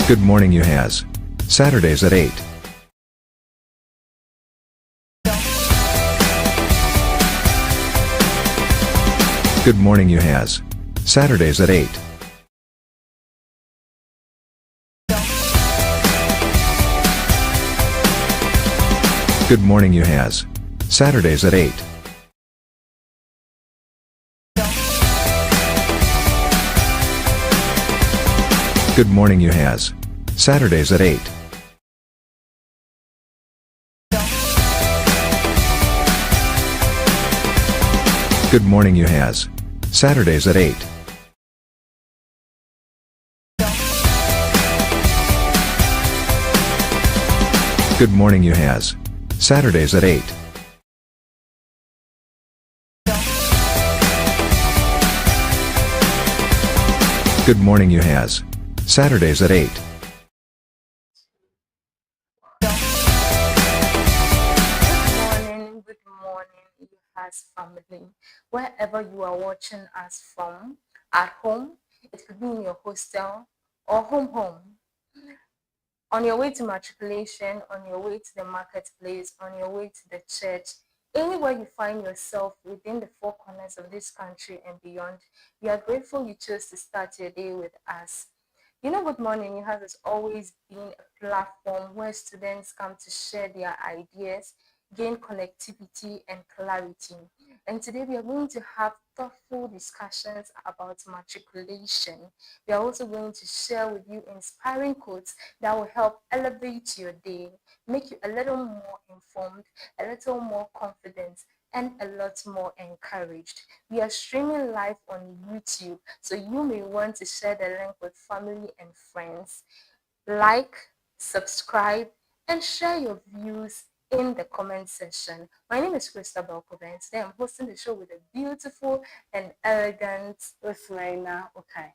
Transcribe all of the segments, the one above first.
Good morning, Uhas. Saturdays at 8. Good morning, Uhas. Saturdays at 8. Good morning, Uhas. Saturdays at 8. Good morning, Uhas. Saturdays at 8. Good morning, Uhas. Saturdays at 8. Good morning, Uhas. Saturdays at 8. Good morning, Uhas. Saturdays at 8. Good morning, Uhas family. Wherever you are watching us from, at home, it could be in your hostel or home. On your way to matriculation, on your way to the marketplace, on your way to the church, anywhere you find yourself within the four corners of this country and beyond, we are grateful you chose to start your day with us. Good Morning, has always been a platform where students come to share their ideas, gain connectivity and clarity. And today we are going to have thoughtful discussions about matriculation. We are also going to share with you inspiring quotes that will help elevate your day, make you a little more informed, a little more confident, and a lot more encouraged. We are streaming live on YouTube, so you may want to share the link with family and friends. Like, subscribe, and share your views in the comment section. My name is Christabel Kobe, and today I'm hosting the show with a beautiful and elegant Usmaina. Okay.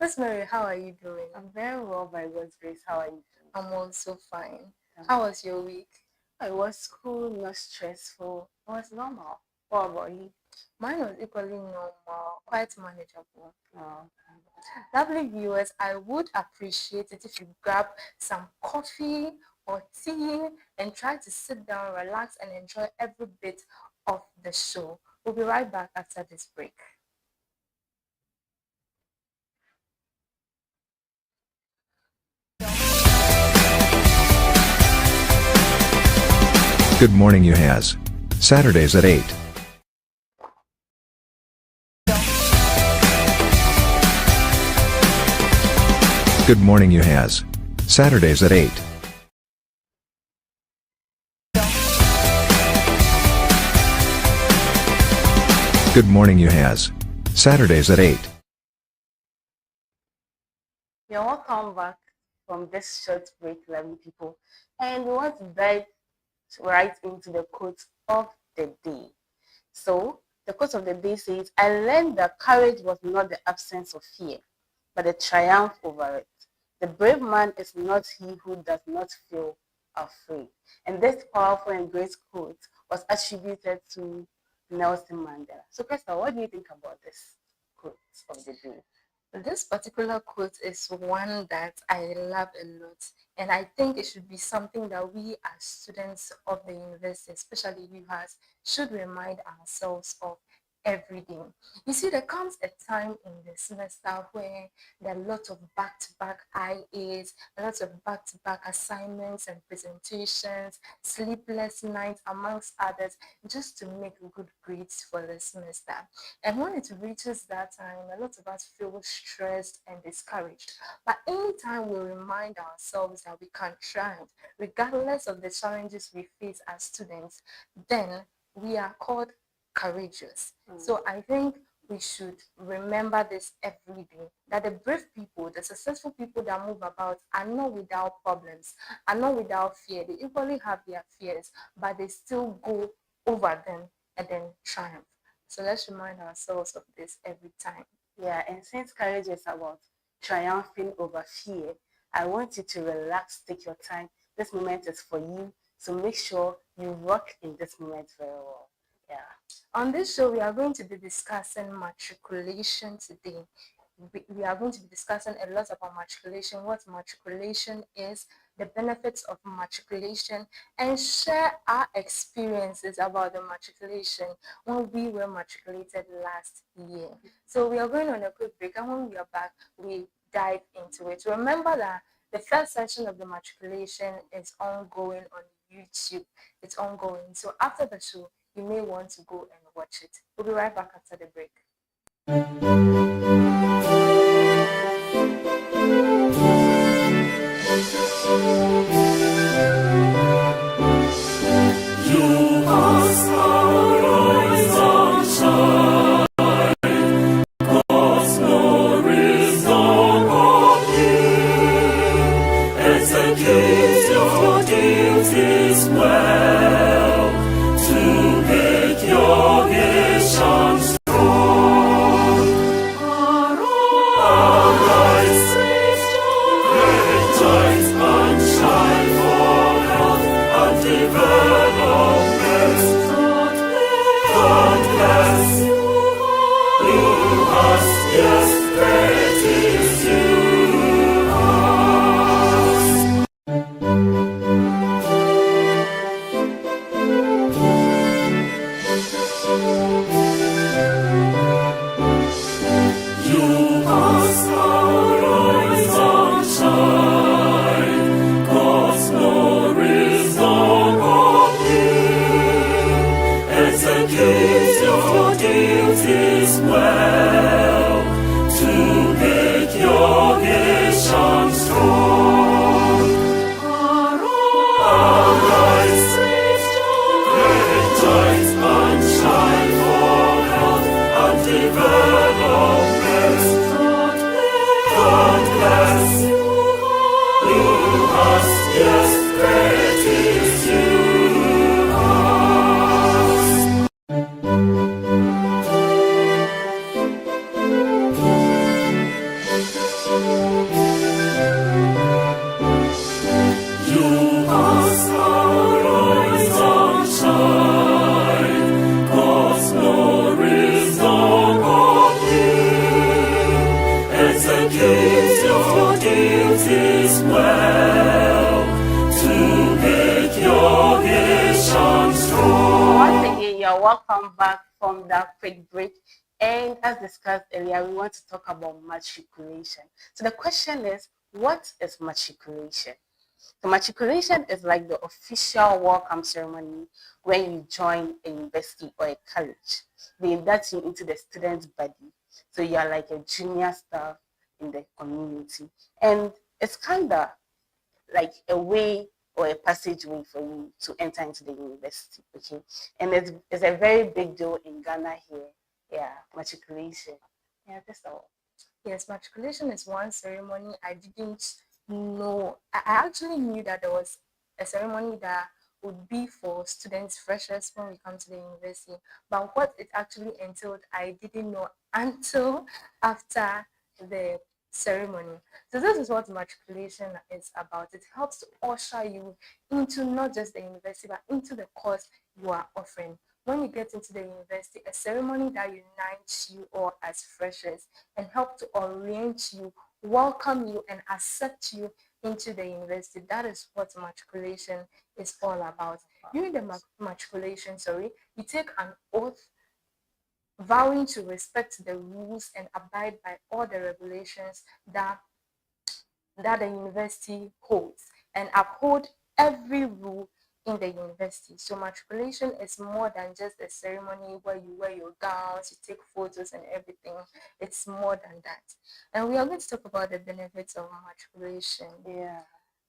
Rosemary, how are you doing? I'm very well by God's grace. How are you doing? I'm also fine. How was your week? It was cool, not stressful. It was normal. What about you? Mine was equally normal, quite manageable. Oh, Lovely viewers, I would appreciate it if you grab some coffee or tea and try to sit down, relax, and enjoy every bit of the show. We'll be right back after this break. Good morning, Uhas. Saturdays at 8. Good morning, Uhas. Saturdays at 8. Good morning, Uhas. Saturdays at 8. You're welcome back from this short break, lovely people. And we want to dive right into the quote of the day. So, the quote of the day says, I learned that courage was not the absence of fear, but the triumph over it. The brave man is not he who does not feel afraid. And this powerful and great quote was attributed to Nelson Mandela. So, Crystal, what do you think about this quote of the day? This particular quote is one that I love a lot, and I think it should be something that we as students of the university, especially you as, should remind ourselves of every day. You see, there comes a time in the semester where there are lots of back-to-back IAs, lots of back-to-back assignments and presentations, sleepless nights, amongst others, just to make good grades for the semester. And when it reaches that time, a lot of us feel stressed and discouraged. But anytime we remind ourselves that we can triumph, regardless of the challenges we face as students, then we are called courageous. So I think we should remember this every day, that the brave people, the successful people that move about are not without problems, are not without fear. They equally have their fears, but they still go over them and then triumph. So let's remind ourselves of this every time. Yeah, and since courage is about triumphing over fear, I want you to relax, take your time. This moment is for you. So make sure you rock in this moment very well. Yeah. On this show, we are going to be discussing matriculation today. we are going to be discussing a lot about matriculation, what matriculation is, the benefits of matriculation, and share our experiences about the matriculation when we were matriculated last year. So we are going on a quick break, and when we are back, we dive into it. Remember that the first session of the matriculation is ongoing on YouTube. It's ongoing. So after the show, you may want to go and watch it. We'll be right back after the break. You must arise and shine, 'cause glory's dawn on you. Execute your duties well, to make your nation strong. Arise, great giants, and shine for health and development. God bless you. Uhas, yes, great is You must arise and shine, 'cause glory's dawn on you. Execute your duties well, to make your nation strong. Arise, great giants, and shine for health and development. God bless you. Uhas, yes, great is You must arise and shine, 'cause glory's dawn on you. Execute your duties well, to make your nation strong. Once again, you're welcome back from that quick break. And as discussed earlier, we want to talk about matriculation. So the question is, what is matriculation? The matriculation is like the official welcome ceremony when you join a university or a college. They induct you into the student body. So you are like a junior staff in the community. And it's kind of like a way or a passageway for you to enter into the university. Okay. And it's a very big deal in Ghana here. Yeah, matriculation. Yeah, that's all. Yes, matriculation is one ceremony I didn't know. I actually knew that there was a ceremony that would be for students, freshers when we come to the university. But what it actually entailed, I didn't know until after the ceremony. So this is what matriculation is about. It helps to usher you into not just the university, but into the course you are offering. When you get into the university, a ceremony that unites you all as freshers and help to orient you, welcome you, and accept you into the university. That is what matriculation is all about. During the matriculation, you take an oath vowing to respect the rules and abide by all the regulations that the university holds and uphold every rule in the university. So matriculation is more than just a ceremony where you wear your gowns, you take photos and everything. It's more than that. And we are going to talk about the benefits of matriculation. Yeah.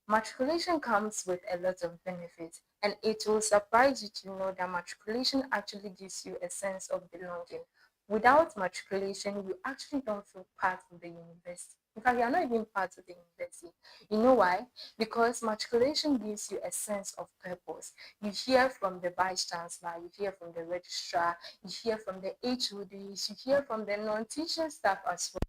Matriculation comes with a lot of benefits, and it will surprise you to know that matriculation actually gives you a sense of belonging. Without matriculation, you actually don't feel part of the university. In fact, you are not even part of the university. You know why? Because matriculation gives you a sense of purpose. You hear from the vice chancellor, you hear from the registrar, you hear from the HODs, you hear from the non-teaching staff as well.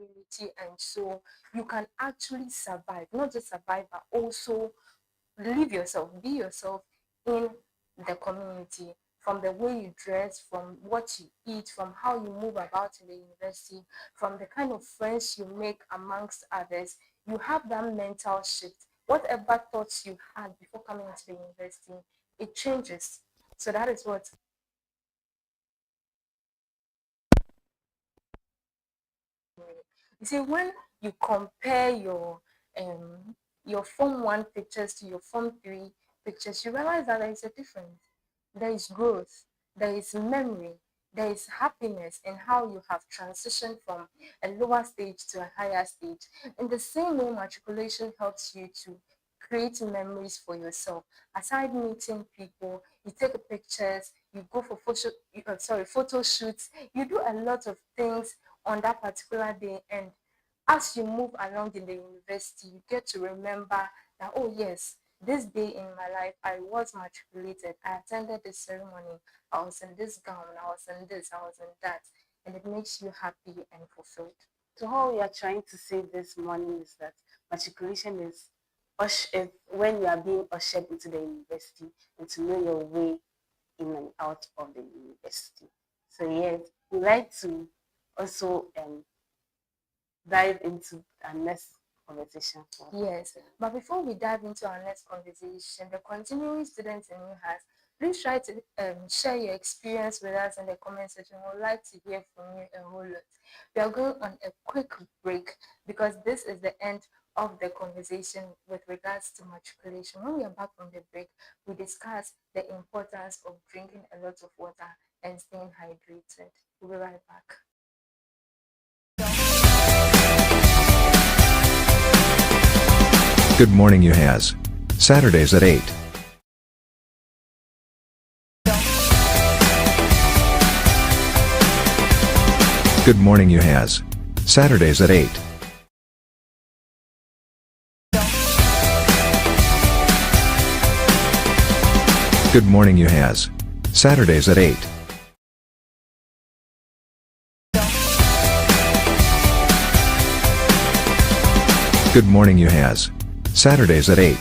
community, and so you can actually survive, not just survive, but also live yourself, be yourself in the community, from the way you dress, from what you eat, from how you move about in the university, from the kind of friends you make amongst others. You have that mental shift. Whatever thoughts you had before coming into the university, it changes. So that is what. You see, when you compare your Form 1 pictures to your Form 3 pictures, you realize that there is a difference. There is growth, there is memory, there is happiness in how you have transitioned from a lower stage to a higher stage. In the same way, matriculation helps you to create memories for yourself. Aside meeting people, you take pictures, you go for photo shoots, you do a lot of things on that particular day. And as you move along in the university, you get to remember that, oh, yes, this day in my life, I was matriculated. I attended this ceremony. I was in this gown. I was in this. I was in that. And it makes you happy and fulfilled. So how we are trying to say this morning is that matriculation is when you are being ushered into the university and to know your way in and out of the university. So yes, we like to also dive into our next conversation. Yes, but before we dive into our next conversation, the continuing students in Uhas, please try to share your experience with us in the comment section. We would like to hear from you a whole lot. We are going on a quick break because this is the end of the conversation with regards to matriculation. When we are back from the break, we discuss the importance of drinking a lot of water and staying hydrated. We'll be right back. Good morning, Uhas. Saturdays at 8. Good morning, Uhas. Saturdays at 8. Good morning, Uhas. Saturdays at 8. Good morning, Uhas. Saturdays at 8.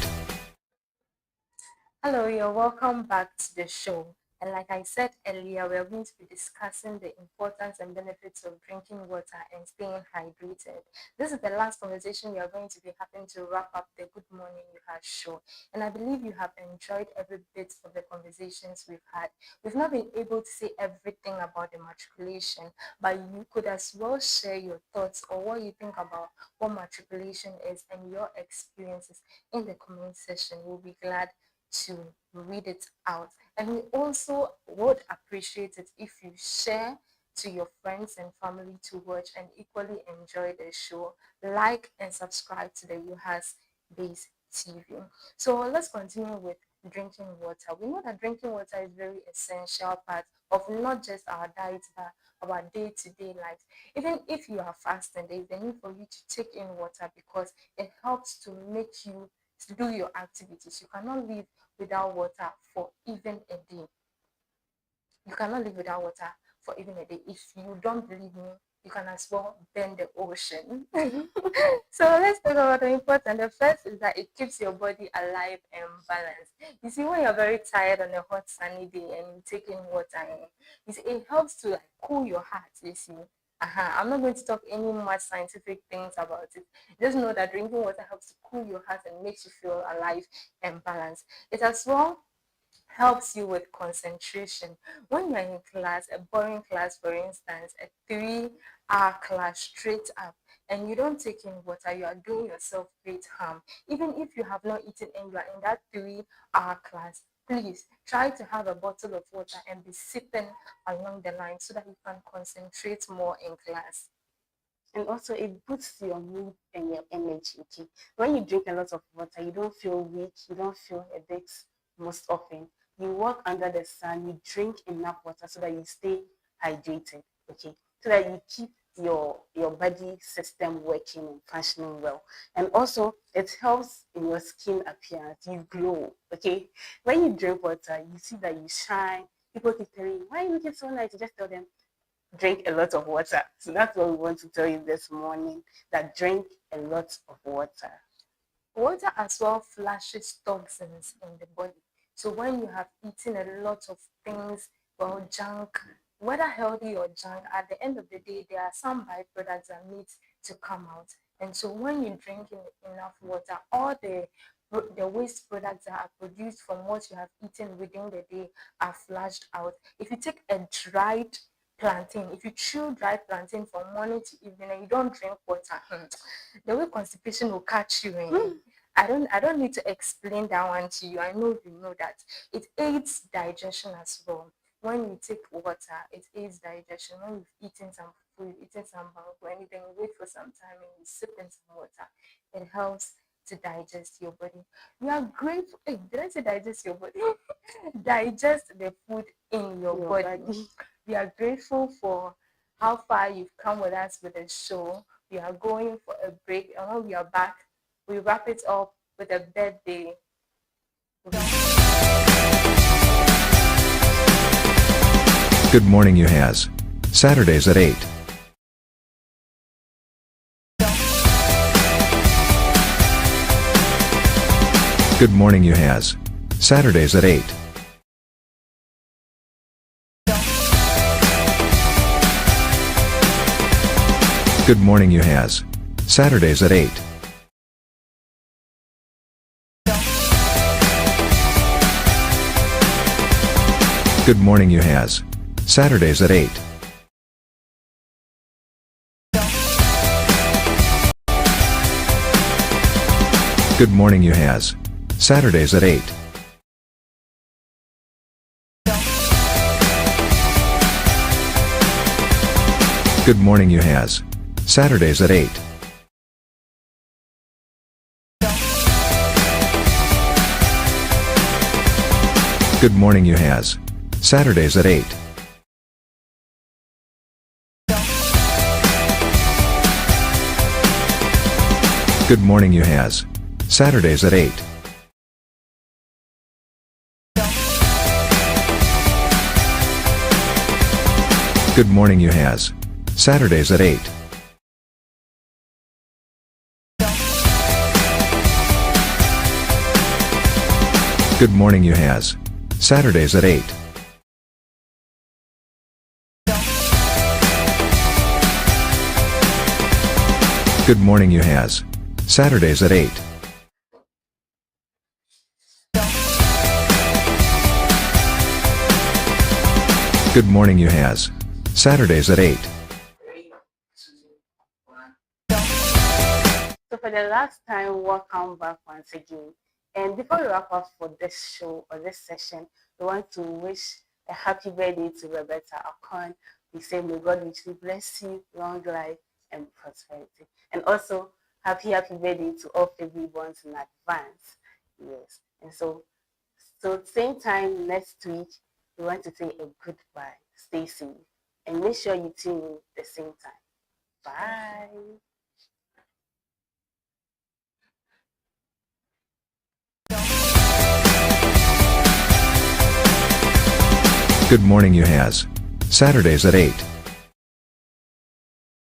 Hello, you're welcome back to the show. And like I said earlier, we are going to be discussing the importance and benefits of drinking water and staying hydrated. This is the last conversation we are going to be having to wrap up the Good Morning You Had show. And I believe you have enjoyed every bit of the conversations we've had. We've not been able to say everything about the matriculation, but you could as well share your thoughts or what you think about what matriculation is and your experiences in the comment section. We'll be glad to read it out. And we also would appreciate it if you share to your friends and family to watch and equally enjoy the show. Like and subscribe to the Uhas Base TV. So let's continue with drinking water. We know that drinking water is very essential part of not just our diet but our day-to-day life. Even if you are fasting, there is a need for you to take in water because it helps to make you to do your activities. You cannot live without water for even a day. You cannot live without water for even a day. If you don't believe me, you can as well bend the ocean. So let's talk about the important. The first is that it keeps your body alive and balanced. You see, when you're very tired on a hot sunny day and you take in water, you see, it helps to like cool your heart. You see, I'm not going to talk any much scientific things about it. Just know that drinking water helps to cool your heart and makes you feel alive and balanced. It as well helps you with concentration. When you're in class, a boring class, for instance, a 3 hour class straight up, and you don't take in water, you are doing yourself great harm. Even if you have not eaten and you are in that 3 hour class, please try to have a bottle of water and be sipping along the line so that you can concentrate more in class. And also it boosts your mood and your energy. Okay, when you drink a lot of water, you don't feel weak, you don't feel a bit most often. You walk under the sun, you drink enough water so that you stay hydrated. Okay, so that you keep your body system working and functioning well. And also it helps in your skin appearance. You glow. Okay, when you drink water, you see that you shine. People keep telling you, why are you looking so nice? You just tell them drink a lot of water. So that's what we want to tell you this morning, that drink a lot of water. Water as well flushes toxins in the body. So when you have eaten a lot of things, well, junk, whether healthy or junk, at the end of the day, there are some byproducts that need to come out. And so when you drink enough water, all the waste products that are produced from what you have eaten within the day are flushed out. If you take a dried plantain, if you chew dried plantain from morning to evening and you don't drink water, the way constipation will catch you. I don't need to explain that one to you. I know you know that. It aids digestion as well. When you take water, it aids digestion. When you've eaten some food, eaten some banku or anything, you wait for some time and you sip in some water. It helps to digest your body. We are grateful. Hey, did I say digest your body? Digest the food in your body. We are grateful for how far you've come with us with the show. We are going for a break, and when we are back, we wrap it up with a birthday. Good morning, Uhas. Saturdays at 8. Good morning, Uhas. Saturdays at 8. Good morning, Uhas. Saturdays at 8. Good morning, Uhas. Saturdays at 8. Good morning, Uhas. Saturdays at 8. Good morning, Uhas. Saturdays at 8. Good morning, Uhas. Saturdays at 8. Good morning, Uhas. Saturdays at 8. Good morning, Uhas. Saturdays at 8. Good morning, Uhas. Saturdays at 8. Good morning, Uhas. Saturdays at 8. Good morning, Uhas. Saturdays at 8. So for the last time, welcome back once again. And before we wrap up for this show or this session, we want to wish a happy birthday to Roberta Akon. We say may God richly bless you, long life and prosperity. And also happy birthday to all February borns in advance. Yes. And so same time next week, we want to say a goodbye. Stay safe and make sure you tune in the same time. Bye. Good morning, Uhas. Saturdays at 8.